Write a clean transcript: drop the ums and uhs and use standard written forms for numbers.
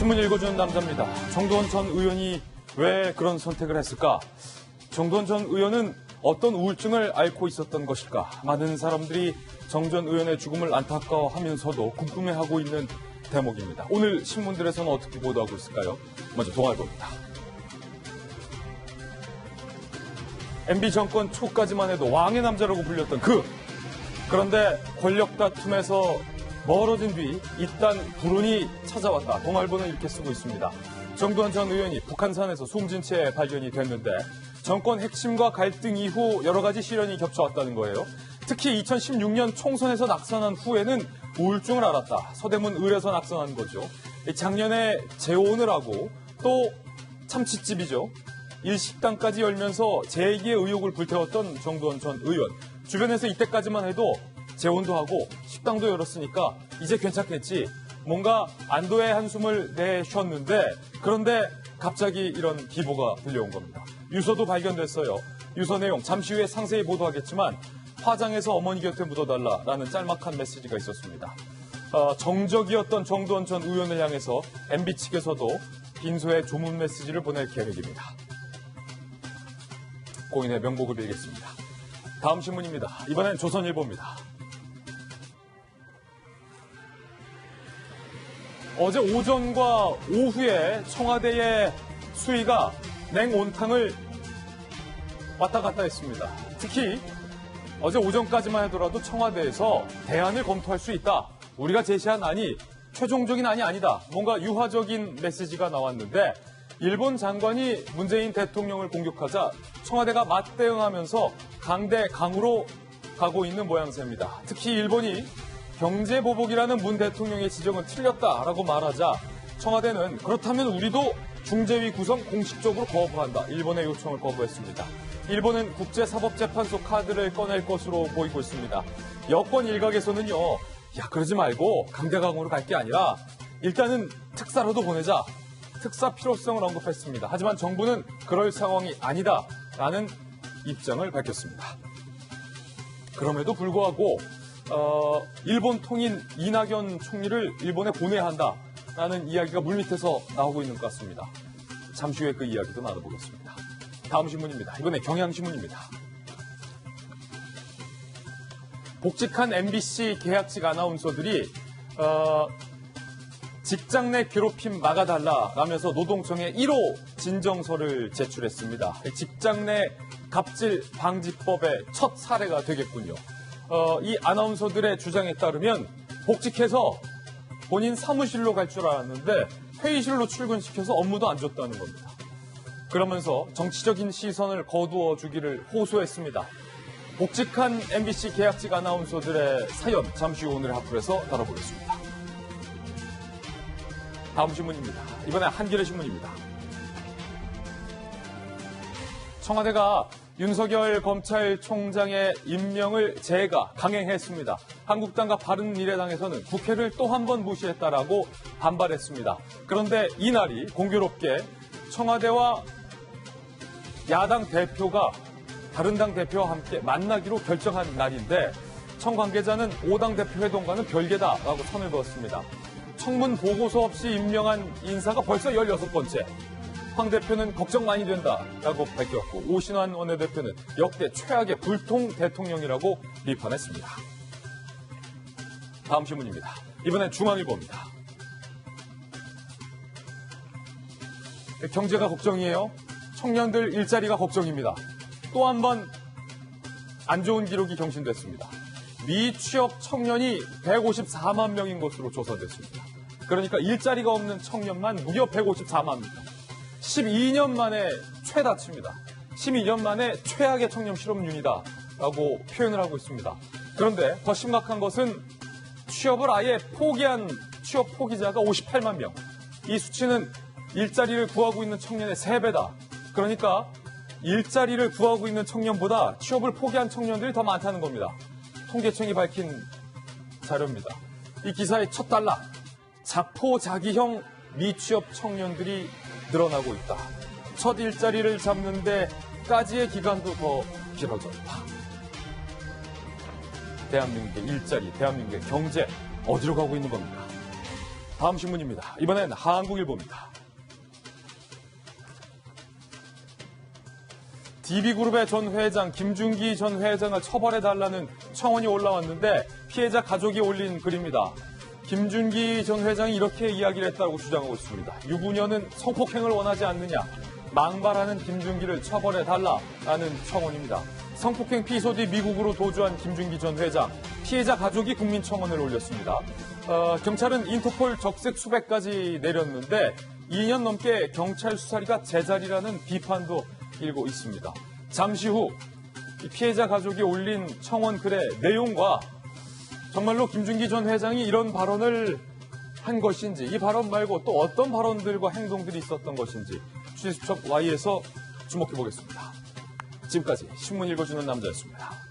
신문 읽어주는 남자입니다. 정두원 전 의원이 왜 그런 선택을 했을까? 정두원 전 의원은 어떤 우울증을 앓고 있었던 것일까? 많은 사람들이 정 전 의원의 죽음을 안타까워하면서도 궁금해하고 있는 대목입니다. 오늘 신문들에서는 어떻게 보도하고 있을까요? 먼저 동아일보입니다. MB 정권 초까지만 해도 왕의 남자라고 불렸던 그런데 권력 다툼에서 멀어진 뒤 이딴 불운이 찾아왔다. 동아일보는 이렇게 쓰고 있습니다. 정두원 전 의원이 북한산에서 숨진 채 발견이 됐는데 정권 핵심과 갈등 이후 여러 가지 시련이 겹쳐왔다는 거예요. 특히 2016년 총선에서 낙선한 후에는 우울증을 앓았다. 서대문 을에서 낙선한 거죠. 작년에 재혼을 하고 또 참치집이죠. 일식당까지 열면서 재기의 의혹을 불태웠던 정두원 전 의원. 주변에서 이때까지만 해도 재혼도 하고 식당도 열었으니까 이제 괜찮겠지. 뭔가 안도의 한숨을 내쉬었는데 그런데 갑자기 이런 기보가 들려온 겁니다. 유서도 발견됐어요. 유서 내용 잠시 후에 상세히 보도하겠지만 화장해서 어머니 곁에 묻어달라라는 짤막한 메시지가 있었습니다. 정적이었던 정두원 전 의원을 향해서 MB 측에서도 빈소에 조문 메시지를 보낼 계획입니다. 고인의 명복을 빌겠습니다. 다음 신문입니다. 이번엔 조선일보입니다. 어제 오전과 오후에 청와대의 수위가 냉온탕을 왔다 갔다 했습니다. 특히 어제 오전까지만 하더라도 청와대에서 대안을 검토할 수 있다. 우리가 제시한 안이 최종적인 안이 아니다. 뭔가 유화적인 메시지가 나왔는데 일본 장관이 문재인 대통령을 공격하자 청와대가 맞대응하면서 강대강으로 가고 있는 모양새입니다. 특히 일본이 경제보복이라는 문 대통령의 지적은 틀렸다라고 말하자 청와대는 그렇다면 우리도 중재위 구성 공식적으로 거부한다. 일본의 요청을 거부했습니다. 일본은 국제사법재판소 카드를 꺼낼 것으로 보이고 있습니다. 여권 일각에서는요. 야 그러지 말고 강대강으로 갈 게 아니라 일단은 특사라도 보내자. 특사 필요성을 언급했습니다. 하지만 정부는 그럴 상황이 아니다라는 입장을 밝혔습니다. 그럼에도 불구하고 일본 통인 이낙연 총리를 일본에 보내야 한다라는 이야기가 물밑에서 나오고 있는 것 같습니다. 잠시 후에 그 이야기도 나눠보겠습니다. 다음 신문입니다. 이번에 경향신문입니다. 복직한 MBC 계약직 아나운서들이 직장 내 괴롭힘 막아달라라면서 노동청에 1호 진정서를 제출했습니다. 직장 내 갑질 방지법의 첫 사례가 되겠군요. 이 아나운서들의 주장에 따르면 복직해서 본인 사무실로 갈 줄 알았는데 회의실로 출근시켜서 업무도 안 줬다는 겁니다. 그러면서 정치적인 시선을 거두어 주기를 호소했습니다. 복직한 MBC 계약직 아나운서들의 사연 잠시 후 오늘의 하풀에서 다뤄보겠습니다. 다음 신문입니다. 이번에 한겨레 신문입니다. 청와대가 윤석열 검찰총장의 임명을 강행했습니다. 한국당과 바른미래당에서는 국회를 또 한 번 무시했다라고 반발했습니다. 그런데 이날이 공교롭게 청와대와 야당 대표가 다른 당 대표와 함께 만나기로 결정한 날인데 청 관계자는 5당 대표 회동과는 별개다라고 선을 그었습니다. 청문 보고서 없이 임명한 인사가 벌써 16번째. 황 대표는 걱정 많이 된다라고 밝혔고 오신환 원내대표는 역대 최악의 불통 대통령이라고 비판했습니다. 다음 신문입니다. 이번엔 중앙일보입니다. 경제가 걱정이에요. 청년들 일자리가 걱정입니다. 또 한 번 안 좋은 기록이 경신됐습니다. 미취업 청년이 154만 명인 것으로 조사됐습니다. 그러니까 일자리가 없는 청년만 무려 154만 명. 12년 만에 최다치입니다. 12년 만에 최악의 청년 실업률이다라고 표현을 하고 있습니다. 그런데 더 심각한 것은 취업을 아예 포기한 취업 포기자가 58만 명. 이 수치는 일자리를 구하고 있는 청년의 3배다. 그러니까 일자리를 구하고 있는 청년보다 취업을 포기한 청년들이 더 많다는 겁니다. 통계청이 밝힌 자료입니다. 이 기사의 첫 단락. 자포자기형 미취업 청년들이 늘어나고 있다. 첫 일자리를 잡는 데까지의 기간도 더 길어졌다. 대한민국의 일자리, 대한민국의 경제 어디로 가고 있는 겁니까? 다음 신문입니다. 이번엔 한국일보입니다. DB그룹의 전 회장 김준기 전 회장을 처벌해달라는 청원이 올라왔는데 피해자 가족이 올린 글입니다. 김준기 전 회장이 이렇게 이야기를 했다고 주장하고 있습니다. 유부녀는 성폭행을 원하지 않느냐. 망발하는 김준기를 처벌해달라라는 청원입니다. 성폭행 피소 뒤 미국으로 도주한 김준기 전 회장. 피해자 가족이 국민청원을 올렸습니다. 경찰은 인터폴 적색 수배까지 내렸는데 2년 넘게 경찰 수사리가 제자리라는 비판도 일고 있습니다. 잠시 후 피해자 가족이 올린 청원 글의 내용과 정말로 김준기 전 회장이 이런 발언을 한 것인지, 이 발언 말고 또 어떤 발언들과 행동들이 있었던 것인지 취재수첩 Y에서 주목해 보겠습니다. 지금까지 신문 읽어주는 남자였습니다.